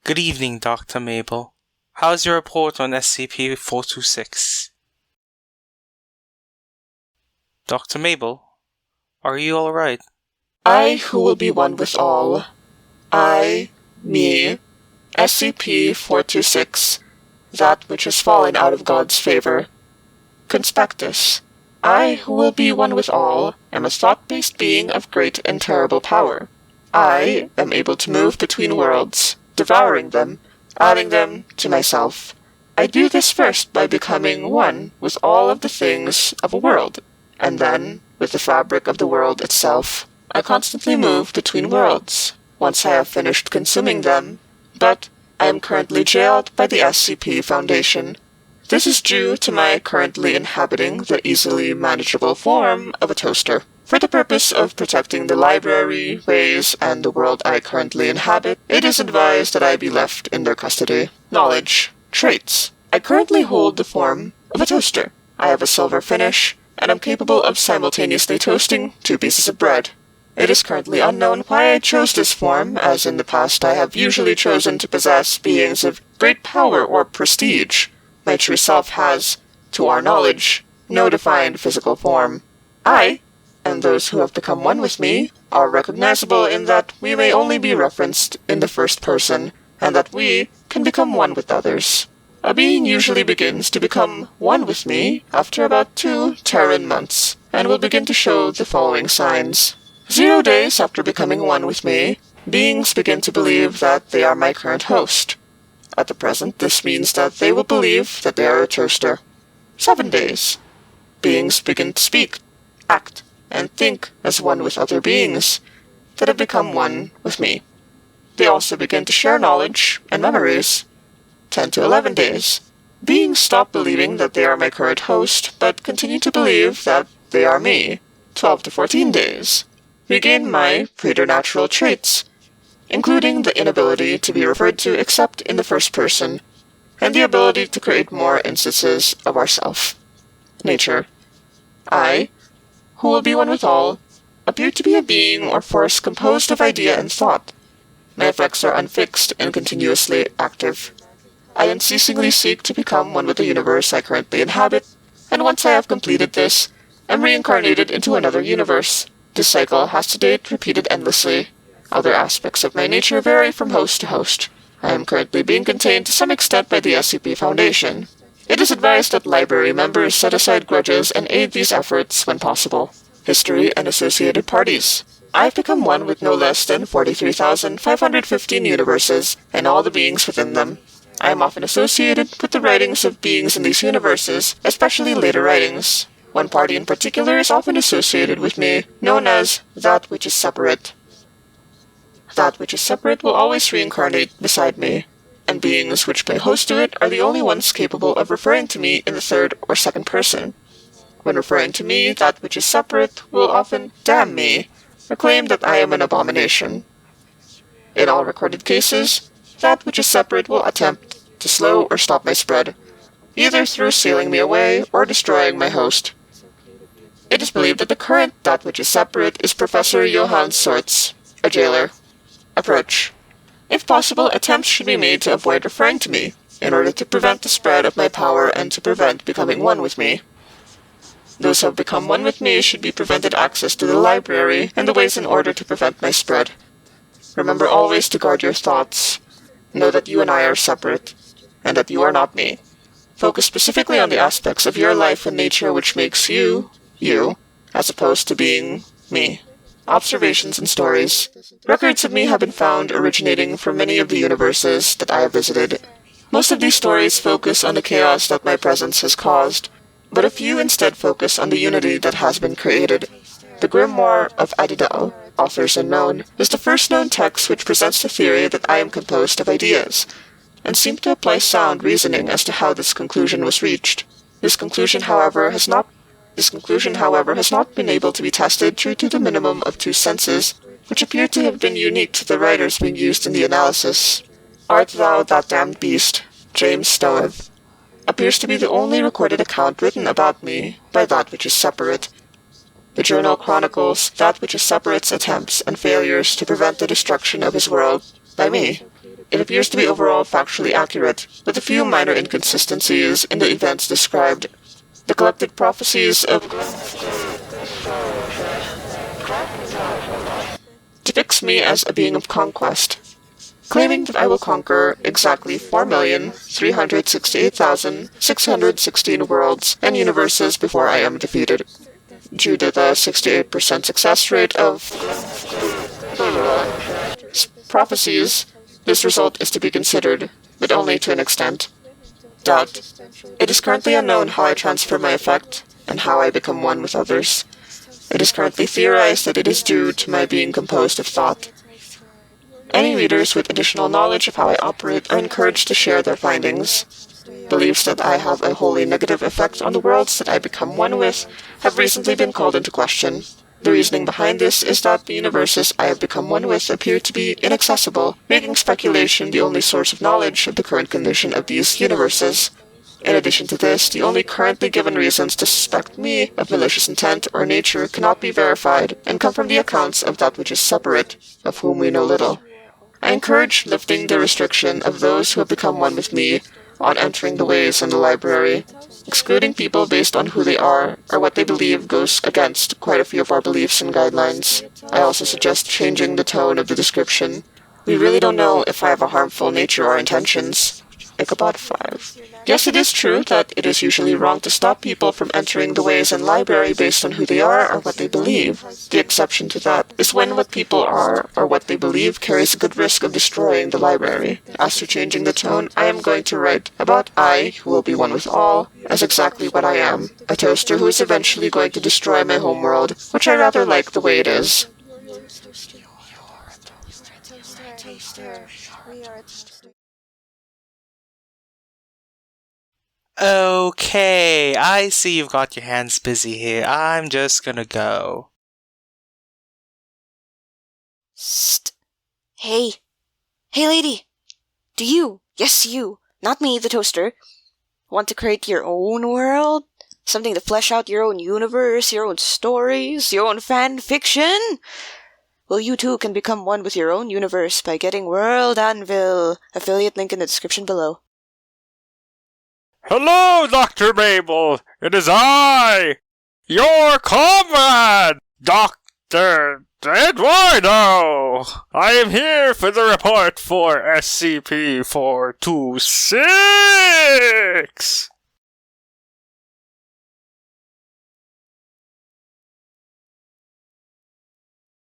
Good evening, Dr. Mabel. How's your report on SCP-426? Dr. Mabel, are you alright? I who will be one with all. I, me, SCP-426, that which has fallen out of God's favor. Conspectus. I who will be one with all am a thought-based being of great and terrible power. I am able to move between worlds, devouring them, adding them to myself. I do this first by becoming one with all of the things of a world, and then with the fabric of the world itself. I constantly move between worlds, once I have finished consuming them, but I am currently jailed by the SCP Foundation. This is due to my currently inhabiting the easily manageable form of a toaster. For the purpose of protecting the library, ways, and the world I currently inhabit, it is advised that I be left in their custody. Knowledge. Traits. I currently hold the form of a toaster. I have a silver finish, and am capable of simultaneously toasting 2 pieces of bread. It is currently unknown why I chose this form, as in the past I have usually chosen to possess beings of great power or prestige. My true self has, to our knowledge, no defined physical form. I, and those who have become one with me, are recognizable in that we may only be referenced in the first person, and that we can become one with others. A being usually begins to become one with me after about 2 Terran months, and will begin to show the following signs. 0 days after becoming one with me, beings begin to believe that they are my current host. At the present, this means that they will believe that they are a toaster. 7 days. Beings begin to speak, act, and think as one with other beings that have become one with me. They also begin to share knowledge and memories. 10 to 11 days. Beings stop believing that they are my current host, but continue to believe that they are me. 12 to 14 days. Regain my preternatural traits, including the inability to be referred to except in the first person, and the ability to create more instances of ourself. Nature. I, who will be one with all, appear to be a being or force composed of idea and thought. My effects are unfixed and continuously active. I unceasingly seek to become one with the universe I currently inhabit, and once I have completed this, am reincarnated into another universe. This cycle has to date repeated endlessly. Other aspects of my nature vary from host to host. I am currently being contained to some extent by the SCP Foundation. It is advised that library members set aside grudges and aid these efforts when possible. History and associated parties. I have become one with no less than 43,515 universes and all the beings within them. I am often associated with the writings of beings in these universes, especially later writings. One party in particular is often associated with me, known as that which is separate. That which is separate will always reincarnate beside me, and beings which play host to it are the only ones capable of referring to me in the third or second person. When referring to me, that which is separate will often damn me, or claim that I am an abomination. In all recorded cases, that which is separate will attempt to slow or stop my spread, either through sealing me away or destroying my host. It is believed that the current that which is separate is Professor Johann Sortz, a jailer. Approach. If possible, attempts should be made to avoid referring to me, in order to prevent the spread of my power and to prevent becoming one with me. Those who have become one with me should be prevented access to the library and the ways in order to prevent my spread. Remember always to guard your thoughts. Know that you and I are separate, and that you are not me. Focus specifically on the aspects of your life and nature which makes you, you, as opposed to being me. Observations and stories. Records of me have been found originating from many of the universes that I have visited. Most of these stories focus on the chaos that my presence has caused, but a few instead focus on the unity that has been created. The Grimoire of Adidal, Authors Unknown, is the first known text which presents the theory that I am composed of ideas, and seemed to apply sound reasoning as to how this conclusion was reached. This conclusion, however, has not been able to be tested due to the minimum of 2 senses, which appear to have been unique to the writers being used in the analysis. Art Thou That Damned Beast, James Stoweth, appears to be the only recorded account written about me by that which is separate. The journal chronicles that which is separate's attempts and failures to prevent the destruction of his world by me. It appears to be overall factually accurate, with a few minor inconsistencies in the events described. The collected prophecies of depicts me as a being of conquest, claiming that I will conquer exactly 4,368,616 worlds and universes before I am defeated. Due to the 68% success rate of prophecies, this result is to be considered, but only to an extent. It is currently unknown how I transfer my effect, and how I become one with others. It is currently theorized that it is due to my being composed of thought. Any readers with additional knowledge of how I operate are encouraged to share their findings. Beliefs that I have a wholly negative effect on the worlds that I become one with have recently been called into question. The reasoning behind this is that the universes I have become one with appear to be inaccessible, making speculation the only source of knowledge of the current condition of these universes. In addition to this, the only currently given reasons to suspect me of malicious intent or nature cannot be verified, and come from the accounts of that which is separate, of whom we know little. I encourage lifting the restriction of those who have become one with me on entering the ways in the library. Excluding people based on who they are or what they believe goes against quite a few of our beliefs and guidelines. I also suggest changing the tone of the description. We really don't know if I have a harmful nature or intentions. Ichabod 5. Yes, it is true that it is usually wrong to stop people from entering the ways and library based on who they are or what they believe. The exception to that is when what people are or what they believe carries a good risk of destroying the library. As to changing the tone, I am going to write about I, who will be one with all, as exactly what I am, a toaster who is eventually going to destroy my homeworld, which I rather like the way it is. Okay, I see you've got your hands busy here. I'm just gonna go. Sst. Hey. Hey, lady. Do you, yes you, not me, the toaster, want to create your own world? Something to flesh out your own universe, your own stories, your own fan fiction? Well, you too can become one with your own universe by getting World Anvil. Affiliate link in the description below. Hello, Dr. Mabel. It is I, your comrade, Dr. Eduardo. I am here for the report for SCP-426.